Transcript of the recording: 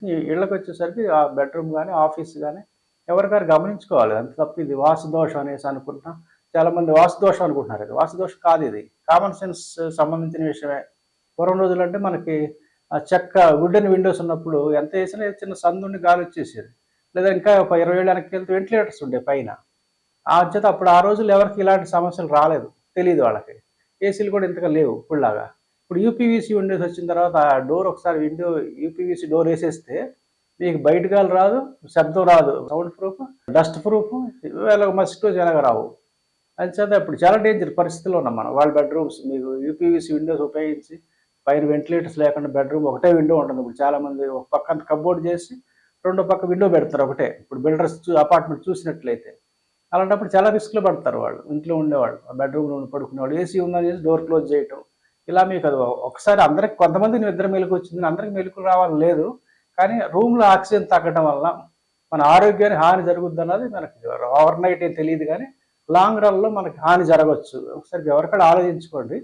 ఈ ఇళ్ళకొచ్చేసరికి ఆ బెడ్‌రూమ్ గాని, ఆఫీస్ గాని ఎవరికారు గమనించుకోవాలి. అంతే తప్ప ఇది వాస్తు దోషం అనేసి అనుకుంటున్నాం. చాలామంది వాస్తు దోషం అనుకుంటున్నారు ఇది. వాస్తు దోషం కాదిది. కామన్ సెన్స్ సంబంధించిన విషయమే. పూర్వం రోజులంటే మనకి చెక్క వుడెన్ విండోస్ ఉన్నప్పుడు ఎంత ఏసినా చిన్న సందుండి గాలొచ్చేసేది. లేదా ఇంకా ఒక 20 ఏళ్ళు వెనక్కెళ్తే వెంటిలేటర్స్ ఉండేవి పైన. అంచేత అప్పుడు ఆ రోజుల్లో ఎవరికీ ఇలాంటి సమస్యలు రాలేదు. తెలీదు వాళ్ళకి. ఏసీలు కూడా ఇంతగా లేవు ఇప్పుడులాగా. ఇప్పుడు యూపీవీసీ విండోస్ వచ్చిన తర్వాత ఆ డోర్ ఒకసారి యూపీవీసీ డోర్ ఏసేస్తే మీకు బయట గాలి రాదు, శబ్దం రాదు. సౌండ్ ప్రూఫ్, డస్ట్ ప్రూఫ్ ఇవాళ మస్కిటోస్ ఎలాగ రావు. అంచేత ఇప్పుడు చాలా డేంజర్ పరిస్థితిలో ఉన్నాం మనం. వాళ్ళ బెడ్‌రూమ్స్ మీకు యూపీవీసీ విండోస్ ఉపయోగించి పైన వెంటిలేటర్స్ లేకుండా బెడ్‌రూమ్ ఒకటే విండో ఉంటుంది. ఇప్పుడు చాలామంది ఒక పక్కంత కప్‌బోర్డ్ చేసి రెండో పక్క విండో పెడతారు ఒకటే. ఇప్పుడు బిల్డర్స్ అపార్ట్మెంట్ చూసినట్లయితే. అలాంటప్పుడు చాలా రిస్క్‌లో పడతారు వాళ్ళు. ఇంట్లో ఉండేవాళ్ళు. బెడ్‌రూమ్‌లో పడుకునేవాళ్ళు. ఏసీ ఉందనేసి డోర్ క్లోజ్ చేయటం. ఇలా మీకు అది ఒకసారి అందరికి కొంతమందికి నిద్ర మెలుకువ వచ్చింది. అందరికి మెలుకువ రావాలని లేదు. కానీ రూమ్‌లో ఆక్సిజన్ తగ్గడం వల్ల మన ఆరోగ్యానికి హాని జరుగుద్దన్నది మనకి ఓవర్ నైట్ ఏం తెలీదు గానీ, లాంగ్ రన్‌లో మనకి హాని జరగొచ్చు. ఒకసారి ఎవరికాడ ఆలోచించుకోండి.